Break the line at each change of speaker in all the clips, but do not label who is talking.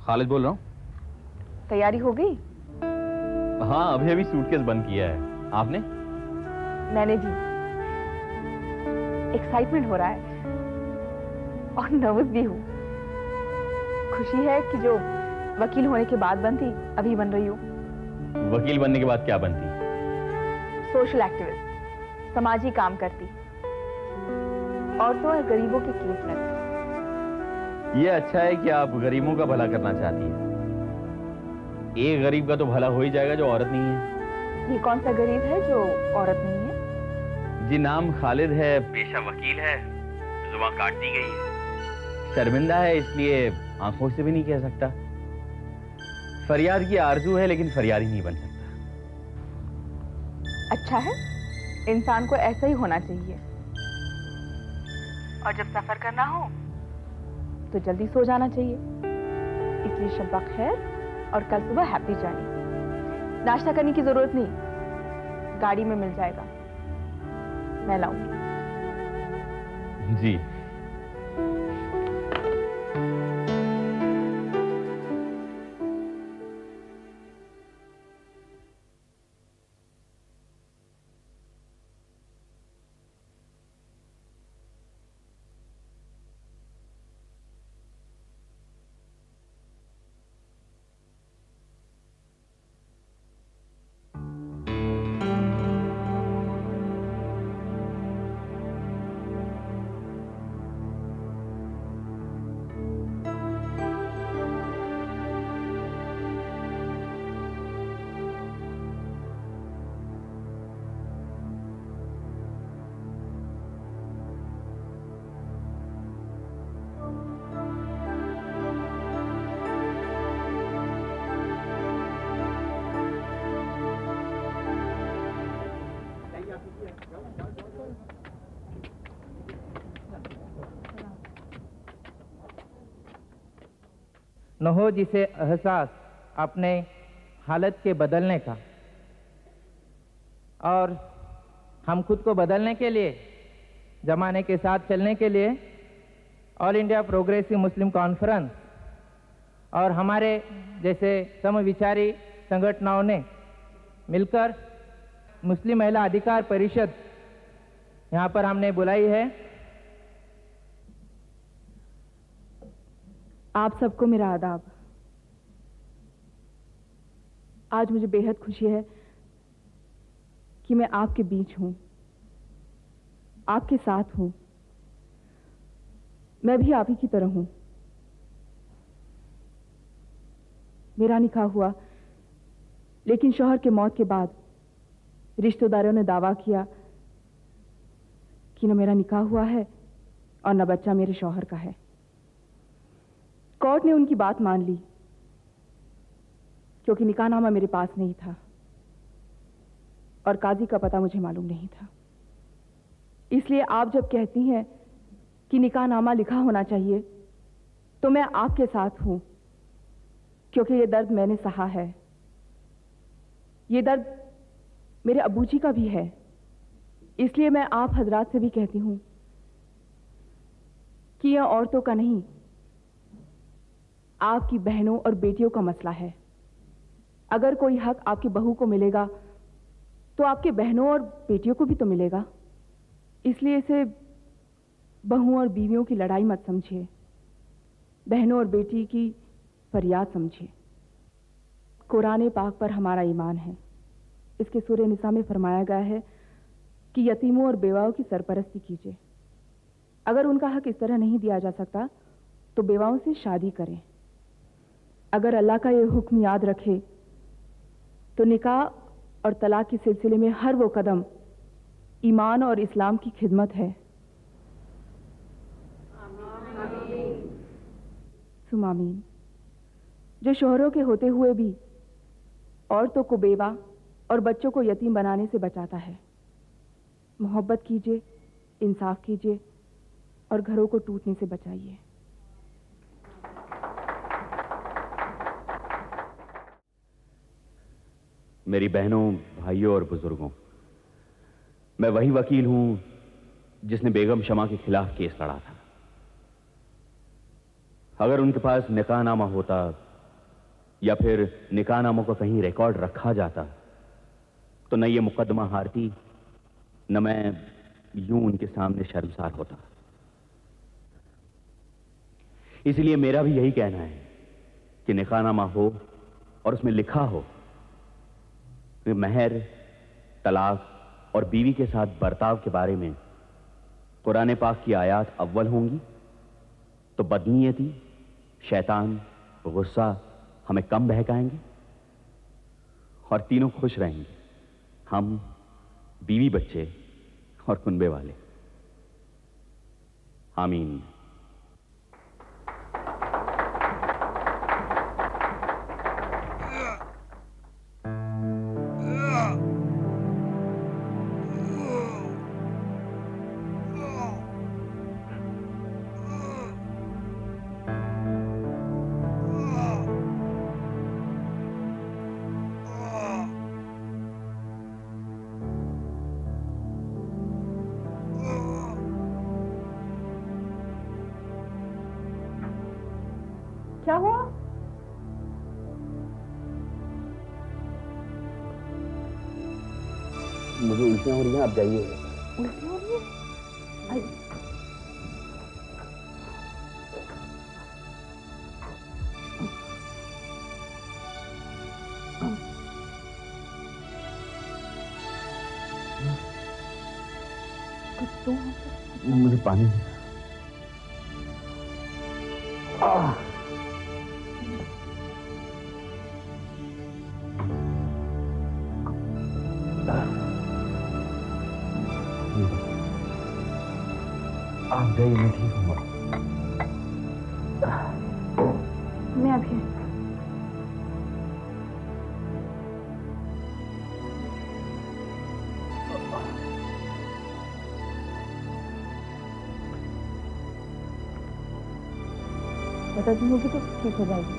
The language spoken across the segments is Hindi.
खालिद बोल रहा हूँ।
तैयारी हो गई?
हाँ, अभी अभी सूटकेस बंद किया है। आपने?
मैंने भी। एक्साइटमेंट हो रहा है और नर्वस भी हूँ। खुशी है कि जो वकील होने के बाद बनती अभी बन रही हूँ।
वकील बनने के बाद क्या बनती?
सोशल एक्टिविस्ट, समाजी काम करती, औरतों और गरीबों के केस लड़ती।
ये अच्छा है कि आप गरीबों का भला करना चाहती हैं। एक गरीब का तो भला हो ही जाएगा जो औरत नहीं है।
ये कौन सा गरीब है जो औरत नहीं है?
जी, नाम खालिद है, पेशा वकील है, जुबान काट दी गई है, शर्मिंदा है इसलिए आंखों से भी नहीं कह सकता, फरियाद की आरजू है लेकिन फरियाद ही नहीं बन सकता।
अच्छा है, इंसान को ऐसा ही होना चाहिए। और जब सफर करना हो तो जल्दी सो जाना चाहिए। इसलिए शब्बा खैर और कल सुबह हैप्पी जर्नी। नाश्ता करने की जरूरत नहीं, गाड़ी में मिल जाएगा, मैं लाऊंगी।
जी।
न हो जिसे एहसास अपने हालत के बदलने का, और हम खुद को बदलने के लिए, जमाने के साथ चलने के लिए ऑल इंडिया प्रोग्रेसिव मुस्लिम कॉन्फ्रेंस और हमारे जैसे समविचारी संगठनों ने मिलकर मुस्लिम महिला अधिकार परिषद यहाँ पर हमने बुलाई है।
आप सबको मेरा आदाब। आज मुझे बेहद खुशी है कि मैं आपके बीच हूं, आपके साथ हूं। मैं भी आप ही की तरह हूं। मेरा निकाह हुआ, लेकिन शौहर के मौत के बाद रिश्तेदारों ने दावा किया कि न मेरा निकाह हुआ है और न बच्चा मेरे शौहर का है। कोर्ट ने उनकी बात मान ली क्योंकि निकाहनामा मेरे पास नहीं था और काजी का पता मुझे मालूम नहीं था। इसलिए आप जब कहती हैं कि निकाहनामा लिखा होना चाहिए तो मैं आपके साथ हूं, क्योंकि ये दर्द मैंने सहा है। ये दर्द मेरे अबूजी का भी है। इसलिए मैं आप हजरात से भी कहती हूं कि यह औरतों का नहीं, आपकी बहनों और बेटियों का मसला है। अगर कोई हक आपकी बहू को मिलेगा तो आपके बहनों और बेटियों को भी तो मिलेगा। इसलिए इसे बहू और बीवियों की लड़ाई मत समझिए, बहनों और बेटी की फरियाद समझिए। कुरान पाक पर हमारा ईमान है। इसके सूरह निसा में फरमाया गया है कि यतीमों और बेवाओं की सरपरस्ती कीजिए। अगर उनका हक इस तरह नहीं दिया जा सकता तो बेवाओं से शादी करें। अगर अल्लाह का यह हुक्म याद रखे तो निकाह और तलाक के सिलसिले में हर वो कदम ईमान और इस्लाम की खिदमत है। सुमामीन। जो शोहरों के होते हुए भी औरतों को बेवा और बच्चों को यतीम बनाने से बचाता है। मोहब्बत कीजिए, इंसाफ कीजिए और घरों को टूटने से बचाइए।
मेरी बहनों, भाइयों और बुजुर्गों, मैं वही वकील हूं जिसने बेगम शमा के खिलाफ केस लड़ा था। अगर उनके पास निकाहनामा होता या फिर निकाहनामों का कहीं रिकॉर्ड रखा जाता तो न ये मुकदमा हारती, न मैं यूं उनके सामने शर्मसार होता। इसलिए मेरा भी यही कहना है कि निकाहनामा हो और उसमें लिखा हो कि महर, तलाक और बीवी के साथ बर्ताव के बारे में कुरान पाक की आयत अव्वल होंगी तो बदनीयती, शैतान, गुस्सा हमें कम बहकाएंगे और तीनों खुश रहेंगे, हम, बीवी, बच्चे और कुनबे वाले। आमीन।
क्या हुआ?
मुझे उल्टियां हो रही हैं, आप जाइए।
उल्टी हो रही है? आई। कुछ तो
मुझे पानी। आप जाइए, मैं ठीक हूँ।
मैं अभी बता दी होगी तो ठीक हो जाएगी।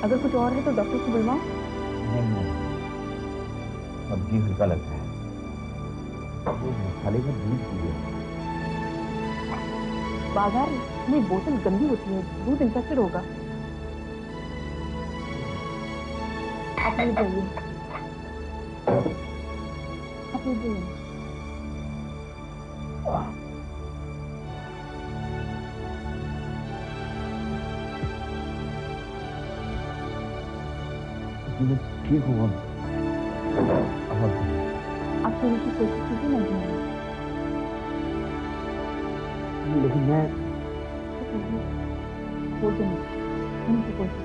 अगर कुछ और है तो डॉक्टर को बुलवाओ।
नहीं, अब जी हल्का लगता है। मसाले का दूध पीजिए।
बाजार में बोतल गंदी होती है, दूध इंफेक्टेड होगा। आप ले जाइए, आप ले जाइए।
मैं ठीक हूँ।
आप सोने की कोशिश कीजिए ना जाइए।
लेकिन मैं
बोल देंगे सोने की कोशिश।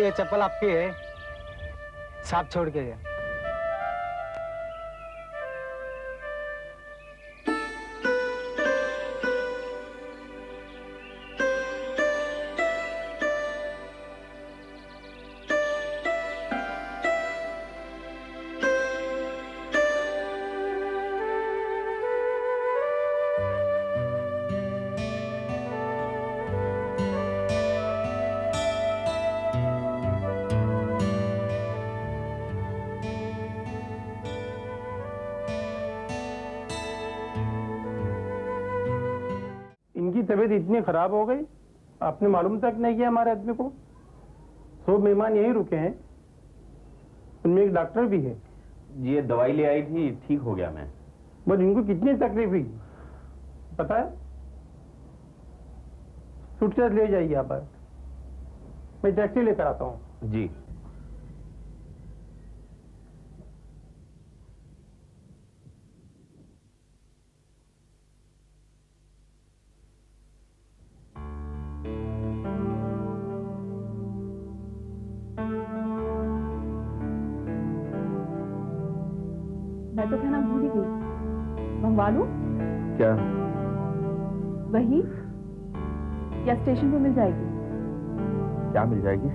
ये चप्पल आपकी है, साहब छोड़ के गए।
इनकी तबीयत इतनी खराब हो गई, आपने मालूम तक नहीं किया हमारे आदमी को। 100 मेहमान यहीं रुके हैं, उनमें एक डॉक्टर भी है।
ये दवाई ले आई थी, ठीक हो गया मैं।
बस इनको कितनी तकलीफ हुई पता है? सूटकेस ले जाइए यहाँ पर, मैं टैक्सी लेकर आता हूँ।
जी।
मैं तो कहना भूल ही गई, मंगवा लूं?
क्या?
वही, या स्टेशन पे मिल जाएगी?
क्या मिल जाएगी?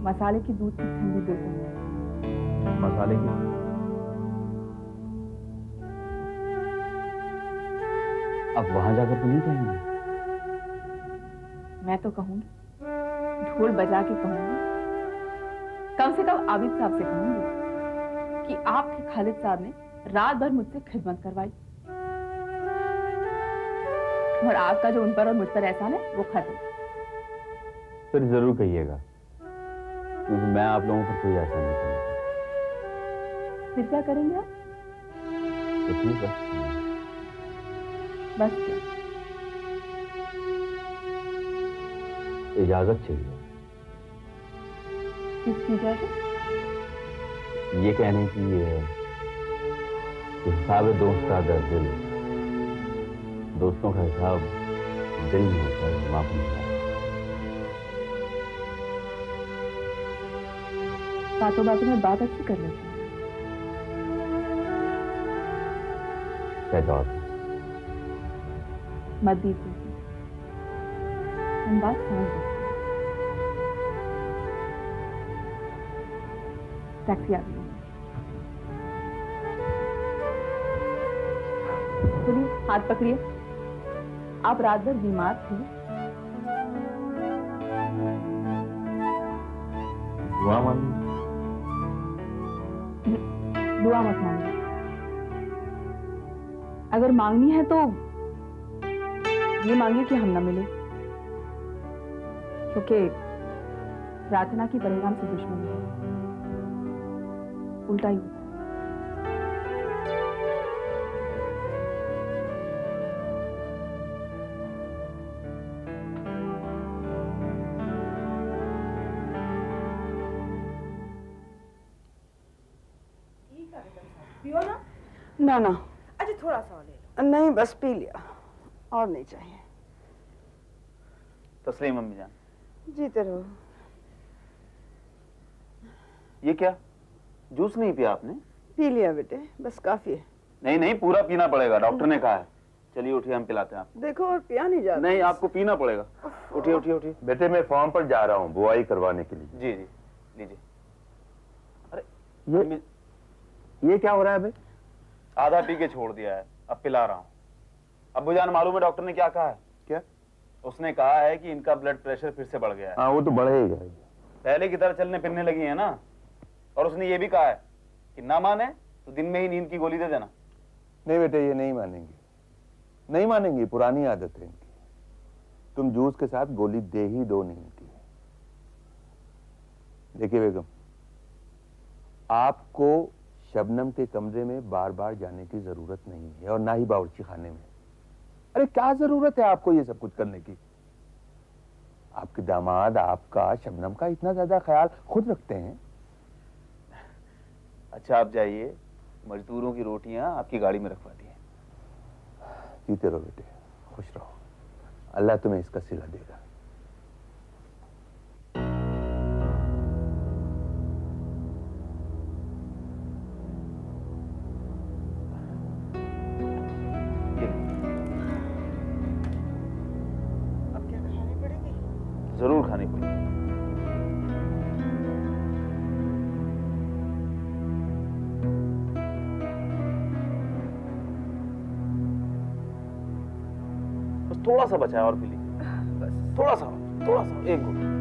मसाले की दूध की ठंडी बोतल।
मसाले की? अब वहां जाकर तो नहीं कहेंगे?
मैं तो कहूंगी, ढोल बजा के कहूंगी, कम से कम आबिद साहब से कहूंगी कि आपके खालिद साहब ने रात भर मुझसे खिदमत करवाई और आपका जो उन पर और मुझ पर एहसान है वो खत्म।
फिर जरूर कहिएगा, क्योंकि मैं आप लोगों पर कोई एहसान नहीं करूंगा।
फिर क्या करेंगे आप?
कुछ नहीं कर।
बस क्या?
इजाजत चाहिए।
किसकी इजाजत?
ये कहने की हिसाब दोस्त का दर दिल, दोस्तों का हिसाब दिल में होता है, माफ नहीं होता।
बातों बातों में बात अच्छी कर लेती हूँ।
क्या जवाब?
मत दीजिए, हम बात समझ गए। टैक्सी आ गई। चलिए, हाथ पकड़िए। आप रात भर बीमार थे।
दुआ मांगी?
दुआ मत मांगिए। अगर मांगनी है तो ये मांगिए कि हम न मिले, क्योंकि प्रार्थना की परिणाम से दुश्मनी है, उल्टा ही होता है।
पियो ना?
ना ना।
अच्छा थोड़ा सा और ले लो।
नहीं बस पी लिया, और नहीं चाहिए।
तस्लीम अम्मी जान।
जीते रहो।
ये क्या, जूस नहीं पिया आपने?
पी लिया बेटे, बस काफी है।
नहीं नहीं, पूरा पीना पड़ेगा, डॉक्टर ने कहा है। चलिए उठिए, हम पिलाते हैं आपको।
देखो और पिया नहीं जाता।
नहीं, आपको पीना पड़ेगा। उठिए उठिए उठिए।
बेटे मैं फॉर्म पर जा रहा हूँ बुआई करवाने के लिए।
जी जी लीजिए।
अरे ये क्या हो रहा है भाई?
आधा पी के छोड़ दिया है, अब पिला रहा हूँ। अब्बूजान मालूम है डॉक्टर ने क्या कहा है?
क्या?
उसने कहा है कि इनका ब्लड प्रेशर फिर से बढ़ गया है।
हाँ वो तो बढ़ेगा,
पहले की तरह चलने फिरने लगी है ना। और उसने ये भी कहा है कि ना माने तो दिन में ही नींद की गोली दे देना।
नहीं बेटे, ये नहीं मानेंगे, नहीं मानेंगे, पुरानी आदत है इनकी। तुम जूस के साथ गोली दे ही दो नींद की। देखिए बेगम, आपको शबनम के कमरे में बार बार जाने की जरूरत नहीं है, और ना ही बावर्ची खाने में। अरे क्या जरूरत है आपको ये सब कुछ करने की? आपके दामाद आपका शबनम का इतना ज्यादा ख्याल खुद रखते हैं।
अच्छा आप जाइए, मजदूरों की रोटियां आपकी गाड़ी में रखवा दी है।
जीते रहो बेटे, खुश रहो, अल्लाह तुम्हें इसका सिला देगा।
थोड़ा सा बचा है और पी लीजिए, थोड़ा सा एक घूट।